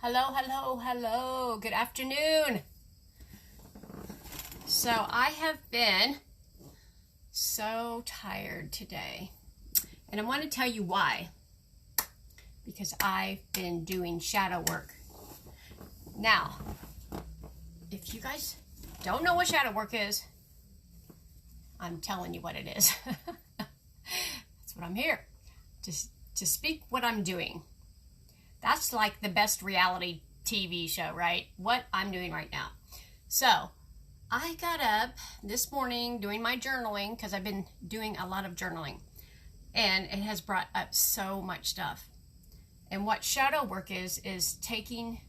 Hello, hello, hello. Good afternoon. So I have been so tired today. And I want to tell you why. Because I've been doing shadow work. Now, if you guys don't know what shadow work is, I'm telling you what it is. That's what I'm here. To speak what I'm doing. That's like the best reality TV show, right? What I'm doing right now. So, I got up this morning doing my journaling because I've been doing a lot of journaling. And it has brought up so much stuff. And what shadow work is taking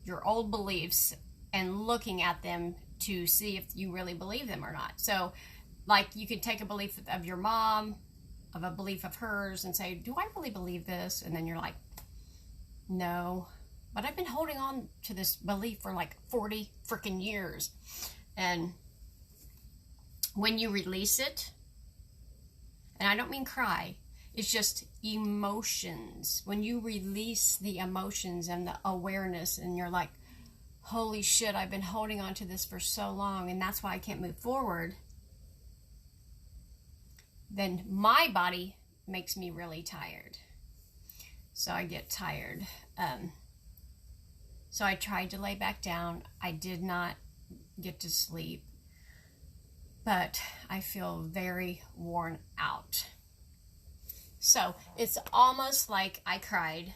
your old beliefs and looking at them to see if you really believe them or not. So, like, you could take a belief of your mom, of a belief of hers, and say, do I really believe this? And then you're like, no, but I've been holding on to this belief for like 40 freaking years. And when you release it, and I don't mean cry, it's just emotions. When you release the emotions and the awareness, and you're like, holy shit, I've been holding on to this for so long, and that's why I can't move forward, then my body makes me really tired. So I get tired. So I tried to lay back down. I did not get to sleep, but I feel very worn out. So it's almost like I cried,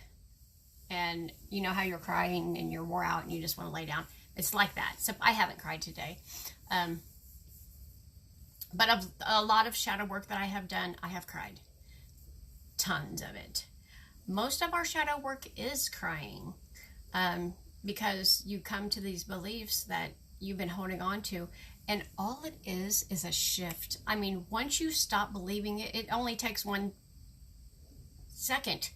and you know how you're crying and you're wore out and you just want to lay down. It's like that. So I haven't cried today. But of a lot of shadow work that I have done, I have cried. Tons of it. Most of our shadow work is crying, because you come to these beliefs that you've been holding on to, and all it is a shift. I mean, once you stop believing it, it only takes 1 second.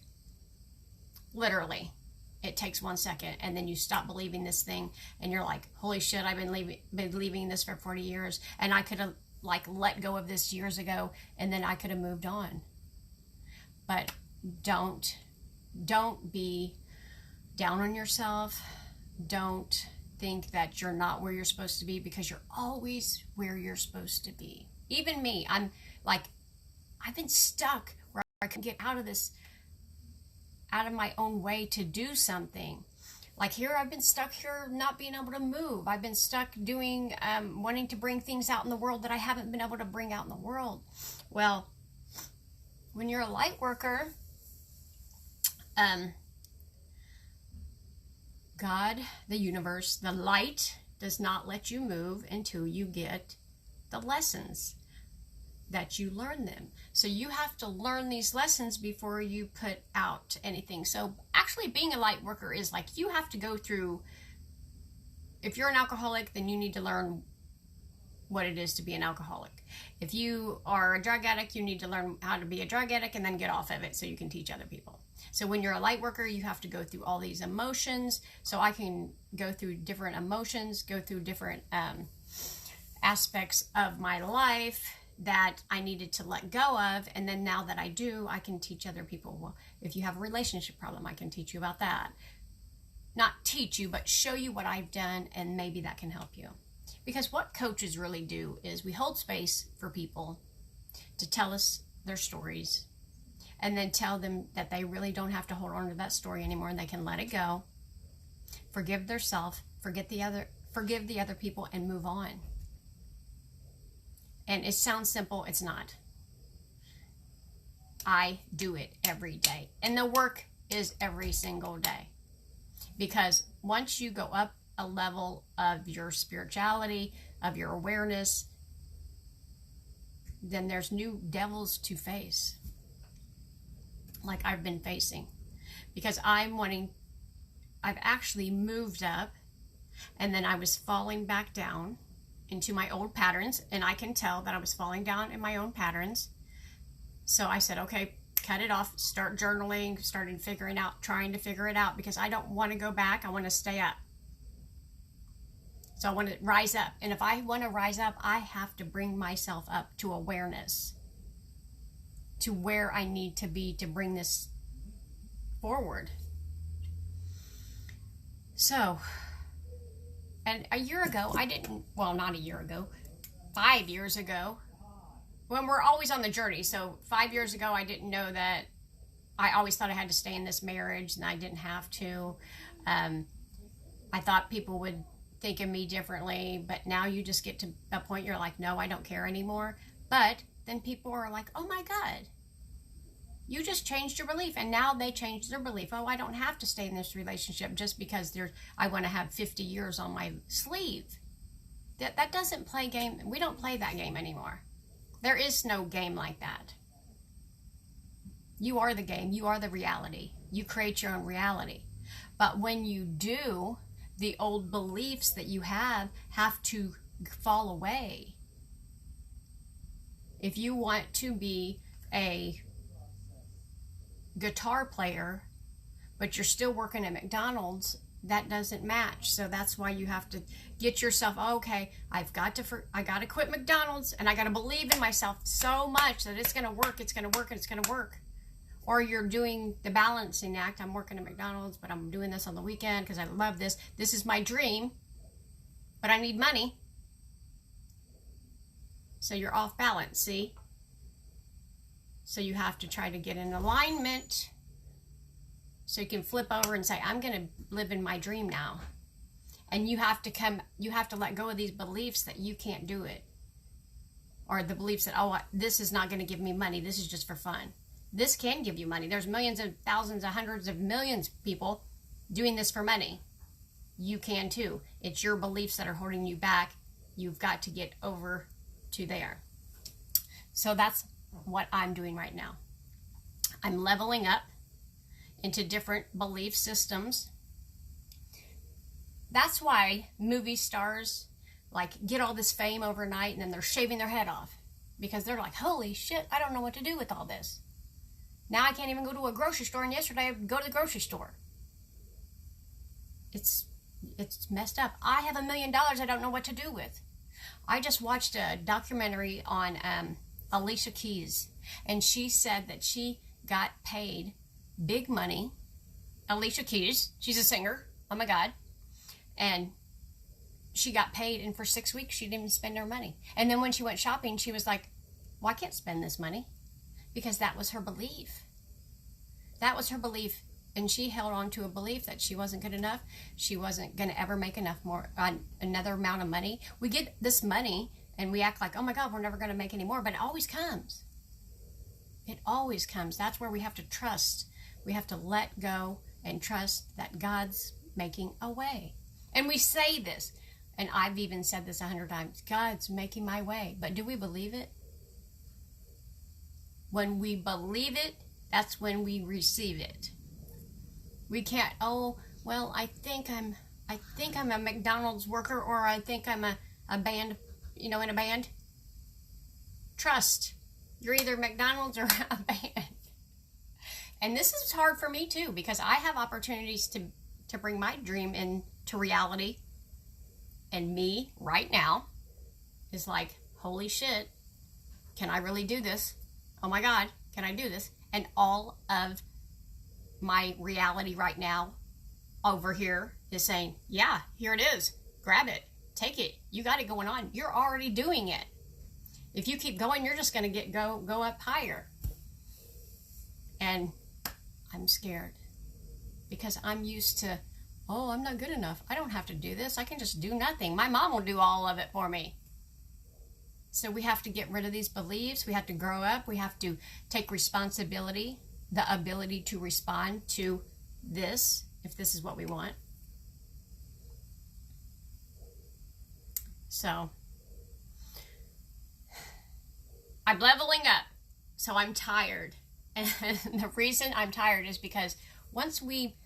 Literally, it takes 1 second, and then you stop believing this thing, and you're like, holy shit, I've been believing this for 40 years, and I could have like let go of this years ago, and then I could have moved on. But don't be down on yourself. Don't think that you're not where you're supposed to be, because you're always where you're supposed to be. Even me, I'm like, I've been stuck where I can get out of my own way to do something. Like here, I've been stuck here not being able to move. I've been stuck doing, wanting to bring things out in the world that I haven't been able to bring out in the world. Well, when you're a light worker, God, the universe, the light does not let you move until you get the lessons that you learn them. So you have to learn these lessons before you put out anything. So actually being a light worker is like, you have to go through, if you're an alcoholic, then you need to learn what it is to be an alcoholic. If you are a drug addict, you need to learn how to be a drug addict and then get off of it so you can teach other people. So when you're a light worker, you have to go through all these emotions. So I can go through different emotions, go through different aspects of my life that I needed to let go of. And then now that I do, I can teach other people. Well, if you have a relationship problem, I can teach you about that. Not teach you, but show you what I've done, and maybe that can help you. Because what coaches really do is we hold space for people to tell us their stories, and then tell them that they really don't have to hold on to that story anymore, and they can let it go, forgive themselves, forgive the other people, and move on. And it sounds simple, it's not. I do it every day, and the work is every single day. Because once you go up a level of your spirituality, of your awareness, then there's new devils to face, like I've been facing. Because I've actually moved up, and then I was falling back down into my old patterns, and I can tell that I was falling down in my own patterns. So I said, okay, cut it off, start journaling, trying to figure it out, because I don't want to go back. I want to stay up. So I want to rise up. And if I want to rise up, I have to bring myself up to awareness, to where I need to be to bring this forward. So, and a year ago, well, not a year ago, 5 years ago, when we're always on the journey. So 5 years ago, I didn't know that. I always thought I had to stay in this marriage, and I didn't have to. I thought people would think of me differently, but now you just get to a point you're like, no, I don't care anymore. But then people are like, oh my God, you just changed your belief. And now they changed their belief. Oh, I don't have to stay in this relationship just because I want to have 50 years on my sleeve. That doesn't play game. We don't play that game anymore. There is no game like that. You are the game. You are the reality. You create your own reality. But when you do, the old beliefs that you have to fall away. If you want to be a guitar player, but you're still working at McDonald's, that doesn't match. So that's why you have to get yourself, okay, I got to quit McDonald's, and I got to believe in myself so much that it's going to work, it's going to work, and it's going to work. Or you're doing the balancing act. I'm working at McDonald's, but I'm doing this on the weekend because I love this. This is my dream, but I need money. So you're off balance, see? So you have to try to get in alignment so you can flip over and say, I'm going to live in my dream now. And you have to let go of these beliefs that you can't do it. Or the beliefs that, oh, this is not going to give me money. This is just for fun. This can give you money. There's millions of thousands of hundreds of millions of people doing this for money. You can too. It's your beliefs that are holding you back. You've got to get over to there. So that's what I'm doing right now. I'm leveling up into different belief systems. That's why movie stars like get all this fame overnight and then they're shaving their head off because they're like, holy shit, I don't know what to do with all this. Now I can't even go to a grocery store, and yesterday I would go to the grocery store. It's messed up. I have $1 million I don't know what to do with. I just watched a documentary on Alicia Keys, and she said that she got paid big money. Alicia Keys, she's a singer. Oh my God. And she got paid, and for 6 weeks she didn't even spend her money. And then when she went shopping, she was like, well, I can't spend this money. Because that was her belief. That was her belief. And she held on to a belief that she wasn't good enough. She wasn't going to ever make another amount of money. We get this money and we act like, oh my God, we're never going to make any more. But it always comes. It always comes. That's where we have to trust. We have to let go and trust that God's making a way. And we say this, and I've even said this 100 times, God's making my way. But do we believe it? When we believe it, that's when we receive it. We can't, oh, well, I think I'm a McDonald's worker, or I think I'm a band, in a band. Trust. You're either McDonald's or a band. And this is hard for me too, because I have opportunities to bring my dream into reality. And me right now is like, holy shit, can I really do this? Oh my God, can I do this? And all of my reality right now over here is saying, yeah, here it is. Grab it. Take it. You got it going on. You're already doing it. If you keep going, you're just going to go up higher. And I'm scared because I'm used to, oh, I'm not good enough. I don't have to do this. I can just do nothing. My mom will do all of it for me. So we have to get rid of these beliefs. We have to grow up. We have to take responsibility, the ability to respond to this, if this is what we want. So I'm leveling up. So I'm tired. And the reason I'm tired is because once we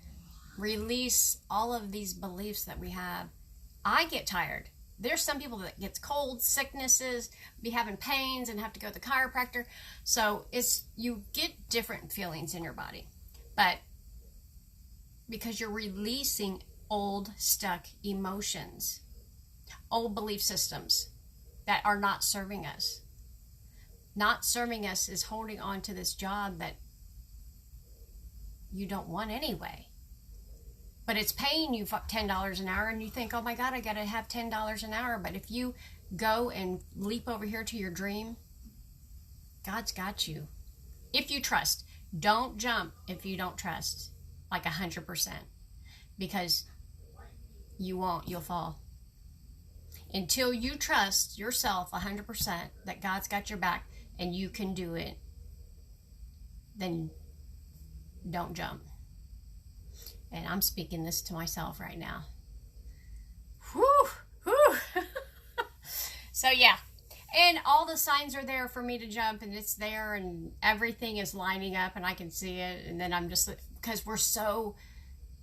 release all of these beliefs that we have, I get tired. There's some people that gets colds, sicknesses, be having pains and have to go to the chiropractor. So you get different feelings in your body. But because you're releasing old stuck emotions, old belief systems that are not serving us. Not serving us is holding on to this job that you don't want anyway. But it's paying you $10 an hour, and you think, oh my God, I got to have $10 an hour. But if you go and leap over here to your dream, God's got you. If you trust. Don't jump if you don't trust, like 100%. Because you won't, you'll fall. Until you trust yourself 100% that God's got your back and you can do it, then don't jump. And I'm speaking this to myself right now. Whew, whew. So yeah, and all the signs are there for me to jump, and it's there, and everything is lining up, and I can see it. And then I'm just, because we're so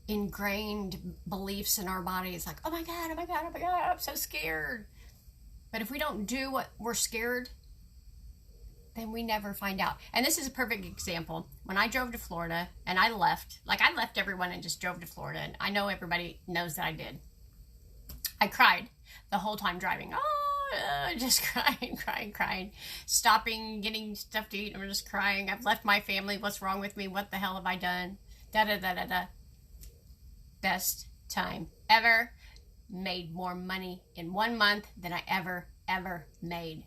ingrained beliefs in our body, it's like, oh my God, oh my God, oh my God, I'm so scared. But if we don't do what we're scared, then we never find out. And this is a perfect example. When I drove to Florida and I left everyone and just drove to Florida, and I know everybody knows that I did. I cried the whole time driving. Just crying, stopping, getting stuff to eat. I'm just crying. I've left my family. What's wrong with me? What the hell have I done? Da. Best time ever. Made more money in 1 month than I ever made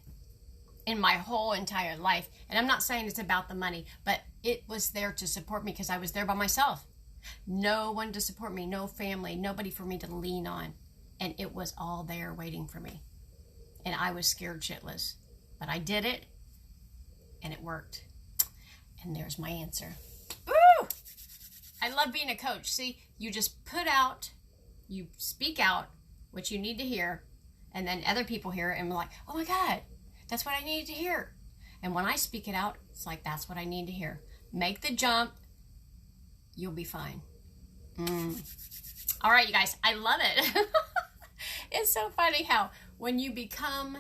in my whole entire life. And I'm not saying it's about the money, but it was there to support me because I was there by myself. No one to support me, no family, nobody for me to lean on. And it was all there waiting for me. And I was scared shitless. But I did it, and it worked. And there's my answer. Woo! I love being a coach. See, you just you speak out what you need to hear, and then other people hear it and be like, oh my God, that's what I needed to hear. And when I speak it out, it's like, that's what I need to hear. Make the jump. You'll be fine. All right, you guys, I love it. It's so funny how when you become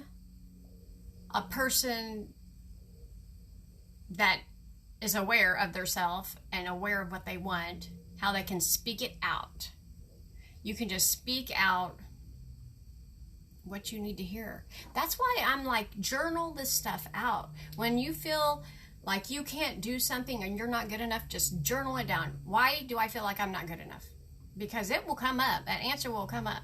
a person that is aware of their self and aware of what they want, how they can speak it out. You can just speak out what you need to hear. That's why I'm like, journal this stuff out. When you feel like you can't do something and you're not good enough, just journal it down. Why do I feel like I'm not good enough? Because it will come up. That answer will come up.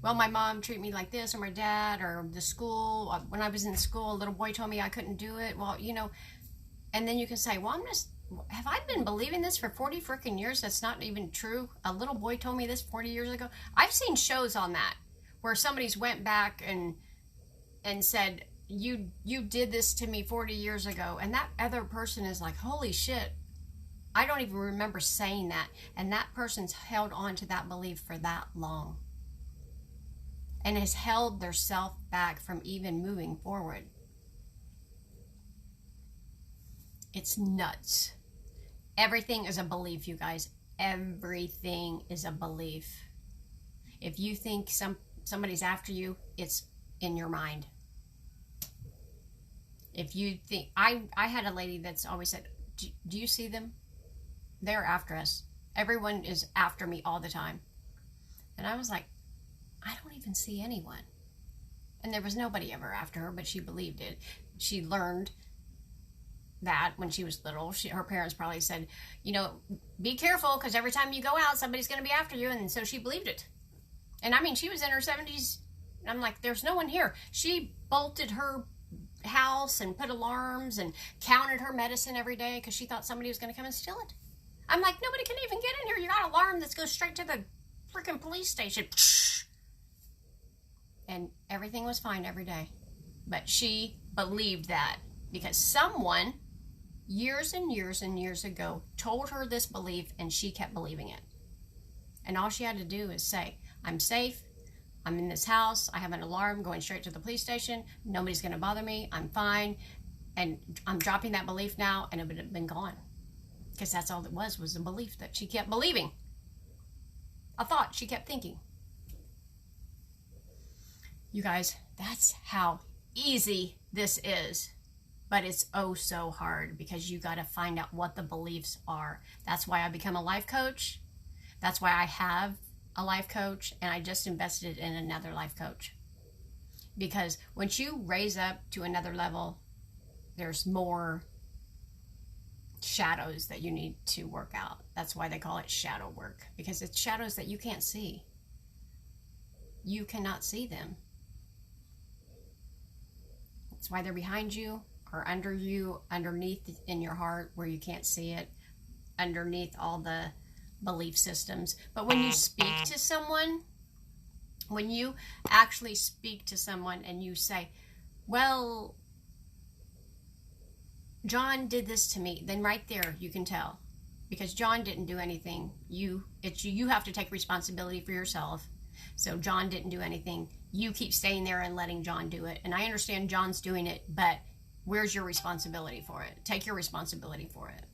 Well, my mom treated me like this, or my dad, or the school. When I was in school, a little boy told me I couldn't do it. Well, you know, and then you can say, well, have I been believing this for 40 freaking years? That's not even true. A little boy told me this 40 years ago. I've seen shows on that where somebody's went back and said, you did this to me 40 years ago. And that other person is like, holy shit, I don't even remember saying that. And that person's held on to that belief for that long and has held their self back from even moving forward. It's nuts. Everything is a belief, you guys. Everything is a belief. If you think somebody's after you, it's in your mind. If you think, I had a lady that's always said, do you see them? They're after us. Everyone is after me all the time. And I was like, I don't even see anyone. And there was nobody ever after her, but she believed it. She learned that when she was little. Her parents probably said, you know, be careful, because every time you go out, somebody's going to be after you. And so she believed it. And I mean, she was in her 70s. And I'm like, there's no one here. She bolted her house and put alarms and counted her medicine every day because she thought somebody was going to come and steal it. I'm like, nobody can even get in here. You got an alarm that goes straight to the freaking police station. And everything was fine every day. But she believed that because someone years and years and years ago told her this belief, and she kept believing it. And all she had to do is say, I'm safe. I'm in this house. I have an alarm going straight to the police station. Nobody's going to bother me. I'm fine. And I'm dropping that belief now, and it would have been gone. Because that's all it was a belief that she kept believing. A thought she kept thinking. You guys, that's how easy this is. But it's oh so hard because you got to find out what the beliefs are. That's why I become a life coach. That's why I have a life coach, and I just invested in another life coach. Because once you raise up to another level, there's more shadows that you need to work out. That's why they call it shadow work, because it's shadows that you can't see. You cannot see them. That's why they're behind you or under you, underneath in your heart where you can't see it, underneath all the belief systems. But when you speak to someone, when you actually speak to someone and you say, well, John did this to me, then right there you can tell, because John didn't do anything. You have to take responsibility for yourself. So John didn't do anything. You keep staying there and letting John do it. And I understand John's doing it, but where's your responsibility for it? Take your responsibility for it.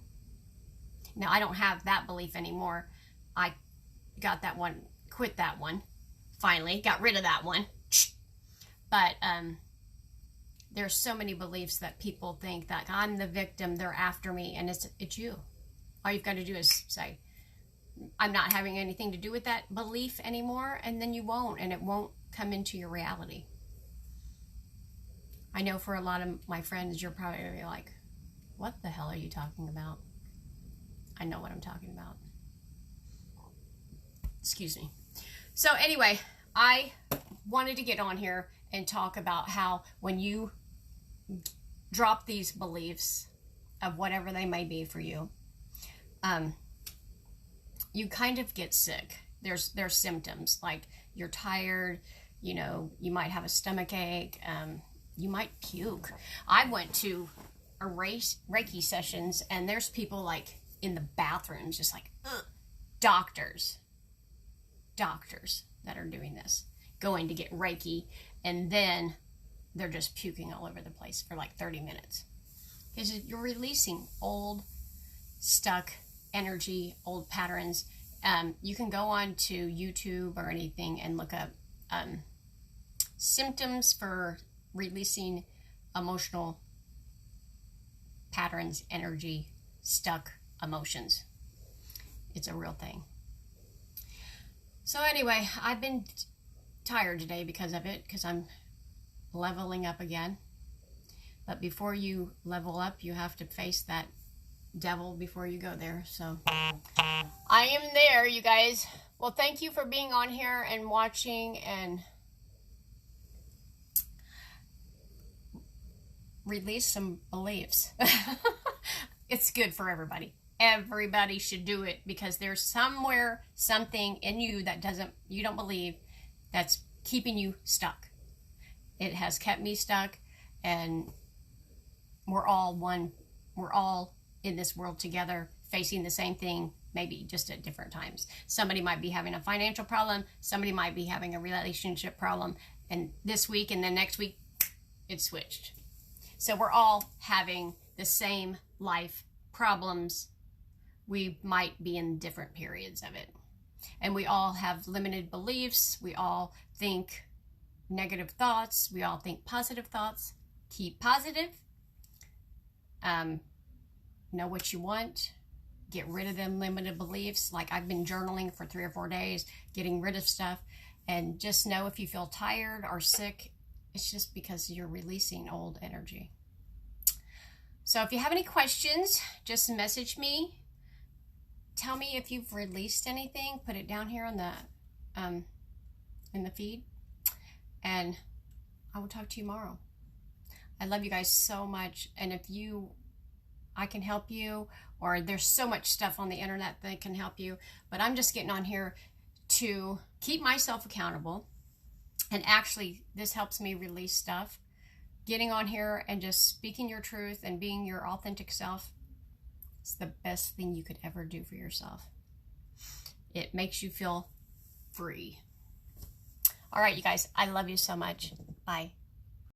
Now, I don't have that belief anymore. I got that one, quit that one. Finally, got rid of that one. But there's so many beliefs that people think that I'm the victim, they're after me, and it's you. All you've got to do is say, I'm not having anything to do with that belief anymore, and then you won't, and it won't come into your reality. I know for a lot of my friends, you're probably going to be like, what the hell are you talking about? I know what I'm talking about. Excuse me. So anyway, I wanted to get on here and talk about how when you drop these beliefs of whatever they may be for you, you kind of get sick. There's symptoms like you're tired, you know, you might have a stomach ache, you might puke. I went to a Reiki sessions, and there's people like in the bathrooms, just like doctors that are doing this, going to get Reiki, and then they're just puking all over the place for like 30 minutes. Because you're releasing old, stuck energy, old patterns. You can go on to YouTube or anything and look up symptoms for releasing emotional patterns, energy, stuck emotions. It's a real thing. So anyway, I've been tired today because of it, because I'm leveling up again. But before you level up, you have to face that devil before you go there. So I am there, you guys. Well, thank you for being on here and watching and release some beliefs. It's good for everybody. Everybody should do it, because there's somewhere something in you that you don't believe, that's keeping you stuck. It has kept me stuck, and we're all one. We're all in this world together, facing the same thing, maybe just at different times. Somebody might be having a financial problem, somebody might be having a relationship problem, and this week and then next week it switched. So we're all having the same life problems. We might be in different periods of it, and we all have limited beliefs. We all think negative thoughts, we all think positive thoughts. Keep positive. Know what you want. Get rid of them limited beliefs. Like I've been journaling for 3 or 4 days, getting rid of stuff. And just know if you feel tired or sick, it's just because you're releasing old energy. So if you have any questions, just message me. Tell me if you've released anything. Put it down here on the in the feed. And I will talk to you tomorrow. I love you guys so much. And if I can help you, or there's so much stuff on the internet that can help you, but I'm just getting on here to keep myself accountable. And actually, this helps me release stuff. Getting on here and just speaking your truth and being your authentic self, it's the best thing you could ever do for yourself. It makes you feel free. All right, you guys, I love you so much. Bye.